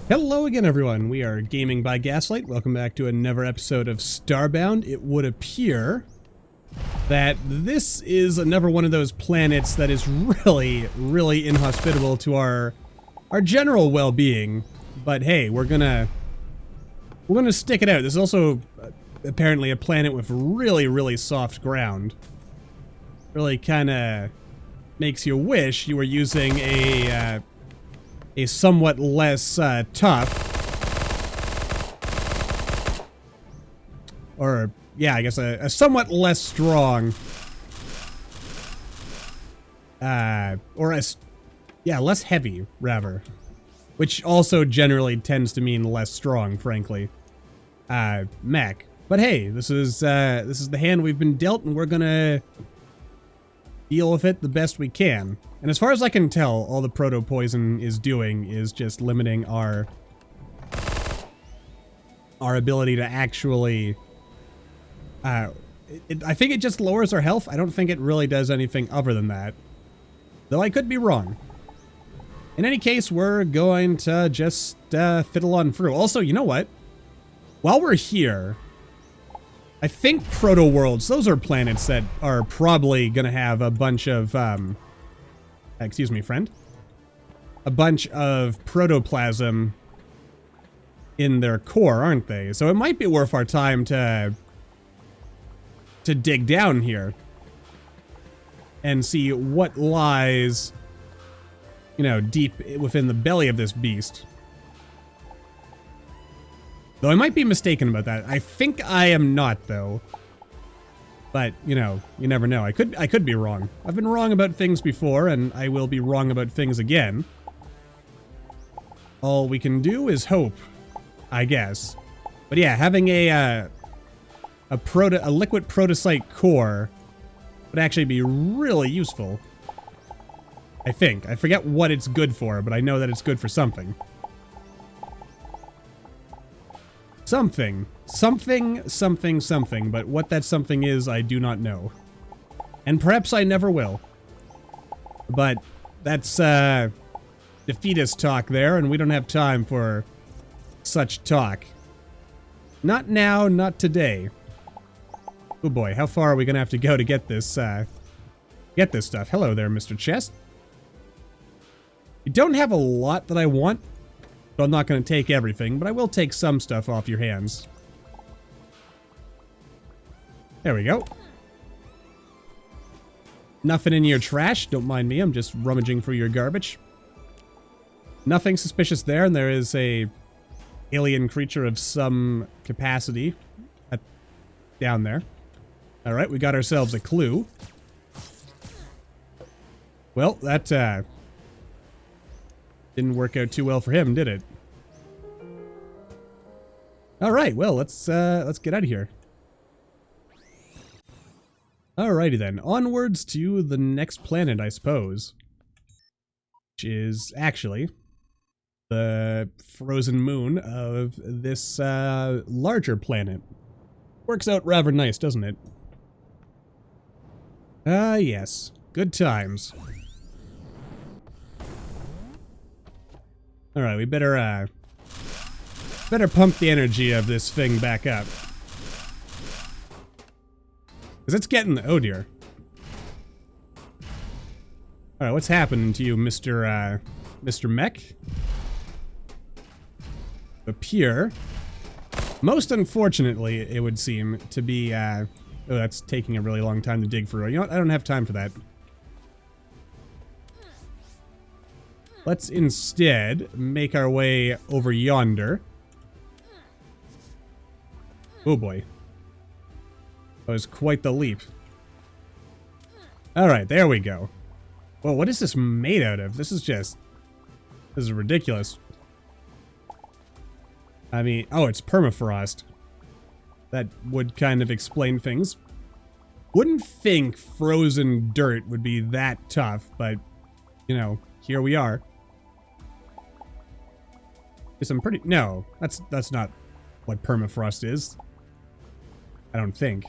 Hello again, everyone. We are Gaming by Gaslight. Welcome back to another episode of Starbound. It would appear that this is another one of those planets that is really inhospitable to our general well-being. But hey, we're gonna stick it out. This is also apparently a planet with really soft ground. Really kind of makes you wish you were using a somewhat less tough, or yeah, I guess a somewhat less strong, less heavy, rather, which also generally tends to mean less strong, frankly, mech. But hey, this is the hand we've been dealt, and we're gonna deal with it the best we can. And as far as I can tell, all the proto poison is doing is just limiting our ability to actually I think it just lowers our health. I don't think it really does anything other than that, though I could be wrong. In any case, we're going to just fiddle on through. Also, you know what, while we're here, I think proto worlds, those are planets that are probably gonna have a bunch of excuse me, friend, a bunch of protoplasm in their core, aren't they? So it might be worth our time to dig down here and see what lies, you know, deep within the belly of this beast. Though I might be mistaken about that. I think I am not, though. But, you know, you never know. I could be wrong. I've been wrong about things before, and I will be wrong about things again. All we can do is hope, I guess. But yeah, having a liquid protocyte core would actually be really useful. I think. I forget what it's good for, but I know that it's good for something. Something, but what that something is, I do not know. And perhaps I never will. But that's, defeatist talk there, and we don't have time for such talk. Not now, not today. Oh boy, how far are we gonna have to go to get this stuff? Hello there, Mr. Chest. You don't have a lot that I want, so I'm not going to take everything, but I will take some stuff off your hands. There we go. Nothing in your trash. Don't mind me. I'm just rummaging through your garbage. Nothing suspicious there, and there is a alien creature of some capacity down there. All right, we got ourselves a clue. Well, that didn't work out too well for him, did it? All right, well, let's get out of here. Alrighty then, onwards to the next planet, I suppose, which is actually the frozen moon of this larger planet. Works out rather nice, doesn't it? Ah, yes, good times. Alright, we better pump the energy of this thing back up. Because it's getting... oh dear. Alright, what's happening to you, Mr. Mech? Appear. Most unfortunately, it would seem to be, oh, that's taking a really long time to dig through. You know what? I don't have time for that. Let's instead make our way over yonder. Oh boy. That was quite the leap. Alright, there we go. Well, what is this made out of? This is ridiculous. I mean, oh, it's permafrost. That would kind of explain things. Wouldn't think frozen dirt would be that tough, but, you know, here we are. Some pretty... no, that's not what permafrost is. I don't think.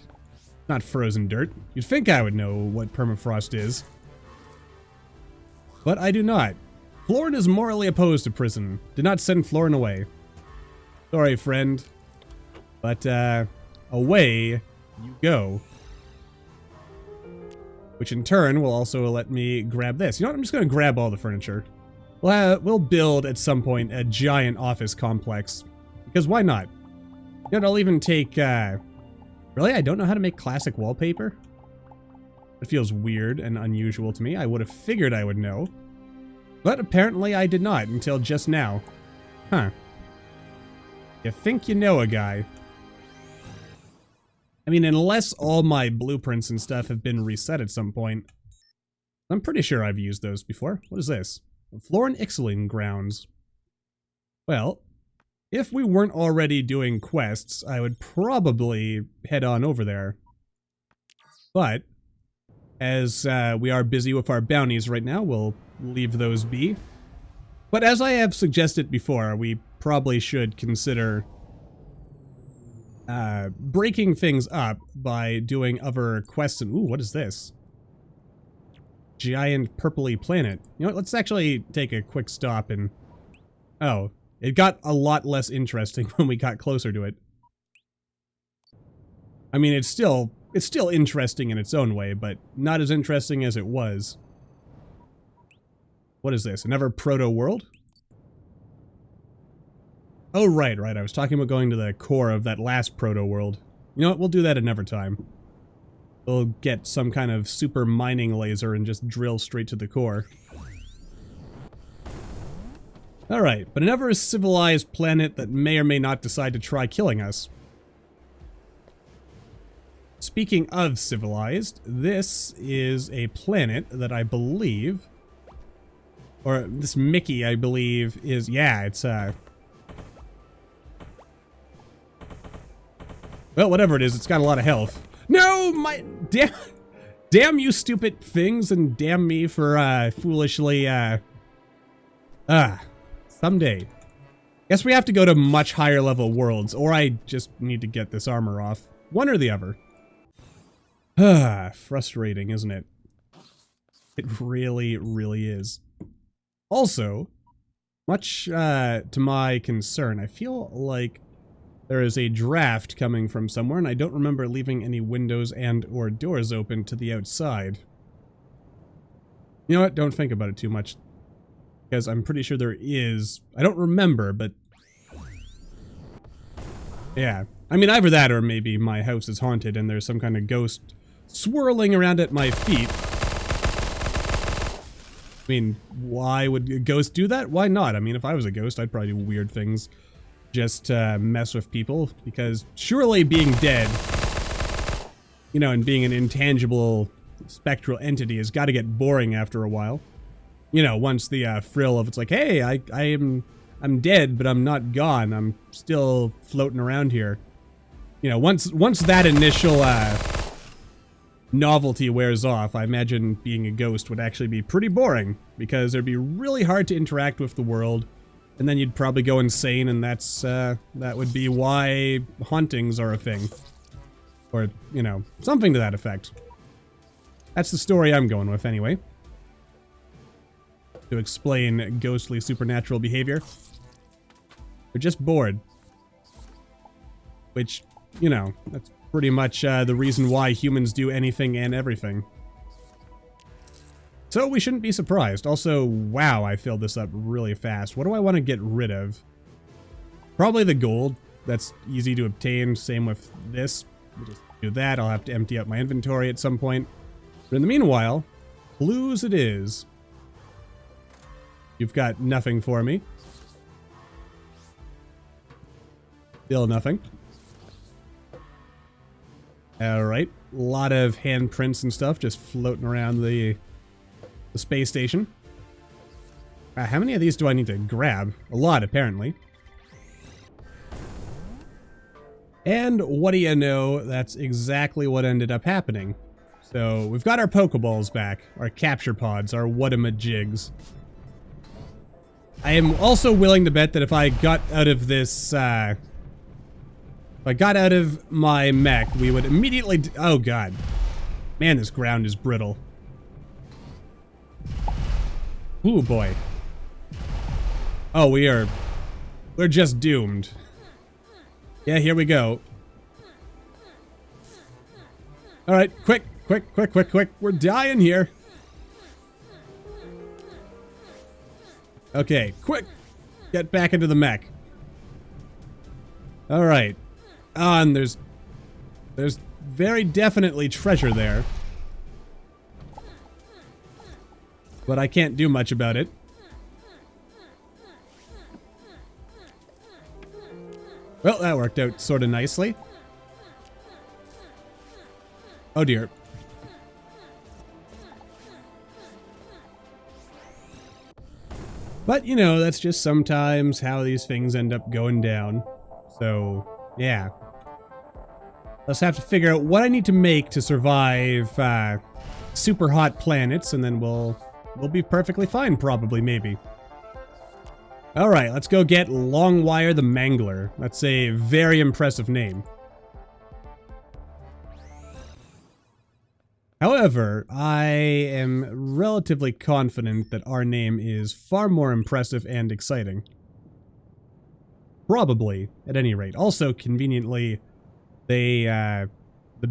Not frozen dirt. You'd think I would know what permafrost is. But I do not. Florin is morally opposed to prison. Did not send Florin away. Sorry, friend. But, away you go. Which in turn will also let me grab this. You know what? I'm just going to grab all the furniture. We'll build at some point a giant office complex. Because why not? You know, I'll even take, really? I don't know how to make classic wallpaper? It feels weird and unusual to me. I would have figured I would know. But apparently I did not until just now. Huh. You think you know a guy. I mean, unless all my blueprints and stuff have been reset at some point. I'm pretty sure I've used those before. What is this? Florin Ixaling grounds. Well, if we weren't already doing quests, I would probably head on over there. But, as we are busy with our bounties right now, we'll leave those be. But as I have suggested before, we probably should consider breaking things up by doing other quests. And ooh, what is this? Giant purpley planet. You know what, let's actually take a quick stop and... Oh, it got a lot less interesting when we got closer to it. I mean, it's still interesting in its own way, but not as interesting as it was. What is this? Another proto world? Oh, right. I was talking about going to the core of that last proto world. You know what? We'll do that another time. We'll get some kind of super mining laser and just drill straight to the core. Alright, but another civilized planet that may or may not decide to try killing us. Speaking of civilized, this is a planet that I believe... Or this Mickey, I believe, is... Yeah, it's, well, whatever it is, it's got a lot of health. No, my... Damn you stupid things, and damn me for, foolishly, someday. Guess we have to go to much higher level worlds, or I just need to get this armor off. One or the other. Frustrating, isn't it? It really, really is. Also, much, to my concern, I feel like there is a draft coming from somewhere, and I don't remember leaving any windows and or doors open to the outside. You know what? Don't think about it too much. Because I'm pretty sure there is. I don't remember, but... Yeah. I mean, either that or maybe my house is haunted and there's some kind of ghost swirling around at my feet. I mean, why would a ghost do that? Why not? I mean, if I was a ghost, I'd probably do weird things just to mess with people. Because surely being dead, you know, and being an intangible spectral entity has got to get boring after a while. You know, once the thrill of it's like, hey, I'm dead, but I'm not gone. I'm still floating around here. You know, once that initial novelty wears off, I imagine being a ghost would actually be pretty boring because it'd be really hard to interact with the world, and then you'd probably go insane, and that's that would be why hauntings are a thing, or you know, something to that effect. That's the story I'm going with, anyway. To explain ghostly supernatural behavior. They're just bored. Which, you know, that's pretty much the reason why humans do anything and everything. So we shouldn't be surprised. Also, wow, I filled this up really fast. What do I want to get rid of? Probably the gold. That's easy to obtain. Same with this. We'll just do that. I'll have to empty out my inventory at some point. But in the meanwhile, blues it is. You've got nothing for me. Still nothing. Alright. A lot of handprints and stuff just floating around the space station. How many of these do I need to grab? A lot, apparently. And what do you know? That's exactly what ended up happening. So, we've got our Pokeballs back. Our capture pods. Our whatamajigs. I am also willing to bet that if I got out of this, if I got out of my mech, we would immediately... Oh, God. Man, this ground is brittle. Ooh, boy. Oh, we're just doomed. Yeah, here we go. All right, quick. We're dying here. Okay, quick. Get back into the mech. All right. And there's very definitely treasure there. But I can't do much about it. Well, that worked out sort of nicely. Oh dear. But, you know, that's just sometimes how these things end up going down. So, yeah. Let's have to figure out what I need to make to survive super hot planets, and then we'll be perfectly fine, probably, maybe. Alright, let's go get Longwire the Mangler. That's a very impressive name. However, I am relatively confident that our name is far more impressive and exciting. Probably, at any rate. Also, conveniently, the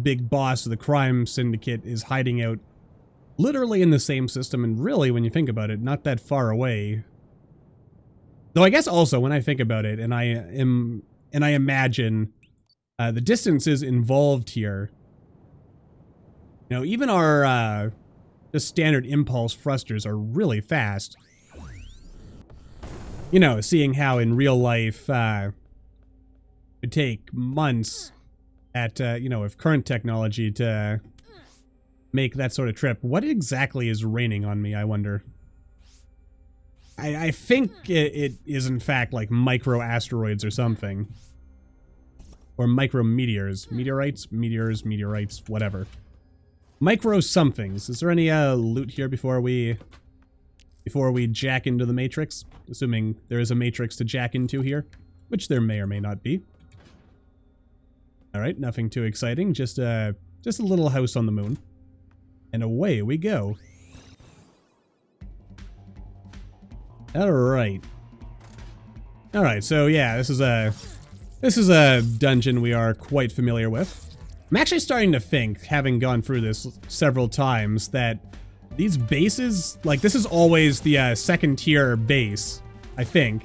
big boss of the crime syndicate is hiding out literally in the same system, and really, when you think about it, not that far away. Though I guess also, when I think about it, and I imagine the distances involved here, you know, even our just standard impulse thrusters are really fast. You know, seeing how in real life it would take months at, you know, with current technology to make that sort of trip. What exactly is raining on me, I wonder? I think it is in fact like micro asteroids or something. Or micro meteors. Meteorites? Meteors, meteorites, whatever. Micro somethings. Is there any loot here before we jack into the Matrix? Assuming there is a Matrix to jack into here, which there may or may not be. All right, nothing too exciting. Just a little house on the moon, and away we go. All right. All right. So yeah, this is a dungeon we are quite familiar with. I'm actually starting to think, having gone through this several times, that these bases, like, this is always the second tier base, I think.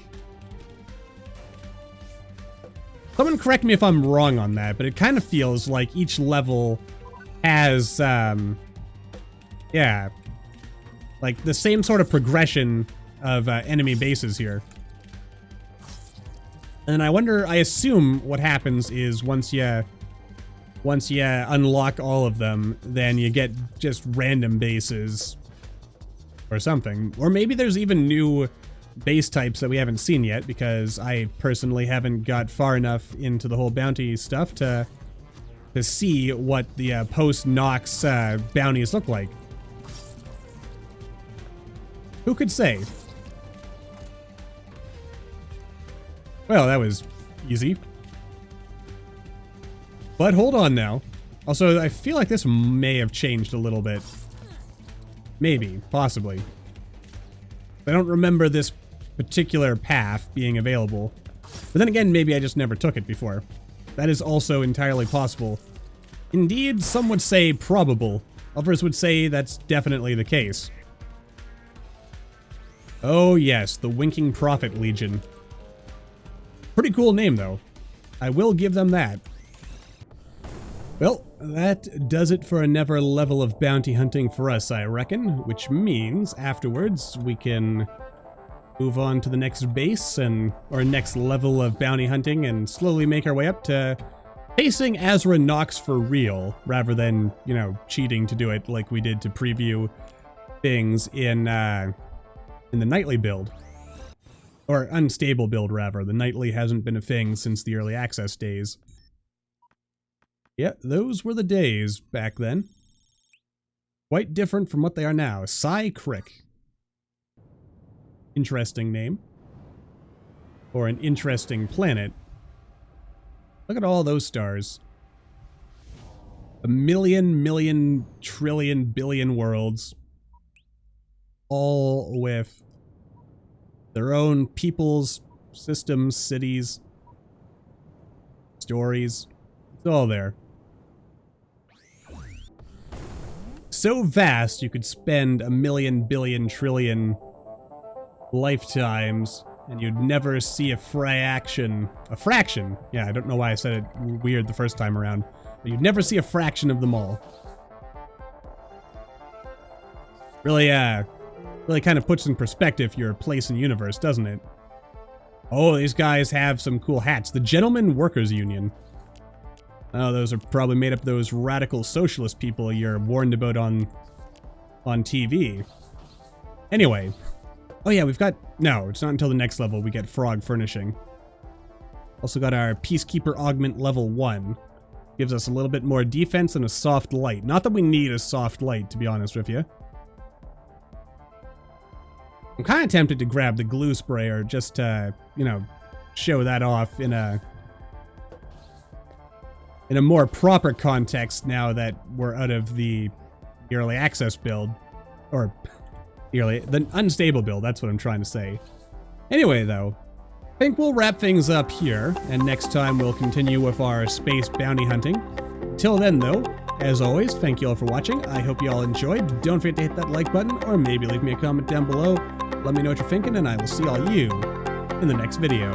Someone correct me if I'm wrong on that, but it kind of feels like each level has, yeah, like the same sort of progression of enemy bases here. And I assume what happens is once you unlock all of them, then you get just random bases or something. Or maybe there's even new base types that we haven't seen yet, because I personally haven't got far enough into the whole bounty stuff to see what the post-Nox bounties look like. Who could say? Well, that was easy. But hold on now. Also, I feel like this may have changed a little bit. Maybe, possibly. I don't remember this particular path being available. But then again, maybe I just never took it before. That is also entirely possible. Indeed, some would say probable. Others would say that's definitely the case. Oh yes, the Winking Prophet Legion. Pretty cool name, though. I will give them that. Well, that does it for another level of bounty hunting for us, I reckon. Which means, afterwards, we can move on to the next base or next level of bounty hunting and slowly make our way up to facing Azra Nox for real, rather than, you know, cheating to do it like we did to preview things in the nightly build. Or unstable build, rather. The nightly hasn't been a thing since the early access days. Yeah, those were the days back then. Quite different from what they are now. Psy Crick. Interesting name. Or an interesting planet. Look at all those stars. A million, trillion, billion worlds. All with their own peoples, systems, cities, stories. It's all there. So vast you could spend 1,000,000,000 billion trillion lifetimes and you'd never see a fraction. A fraction. Yeah, I don't know why I said it weird the first time around. But you'd never see a fraction of them all. Really, really kind of puts in perspective your place in the universe, doesn't it? Oh, these guys have some cool hats. The Gentleman Workers Union. Oh, those are probably made up of those radical socialist people you're warned about on TV. Anyway. Oh yeah, we've got... No, it's not until the next level we get frog furnishing. Also got our Peacekeeper Augment level 1. Gives us a little bit more defense and a soft light. Not that we need a soft light, to be honest with you. I'm kind of tempted to grab the glue sprayer just to, you know, show that off in a more proper context now that we're out of the early access build. Or the unstable build, that's what I'm trying to say. Anyway, though, I think we'll wrap things up here, and next time we'll continue with our space bounty hunting. Till then, though, as always, thank you all for watching. I hope you all enjoyed. Don't forget to hit that like button, or maybe leave me a comment down below. Let me know what you're thinking, and I will see all you in the next video.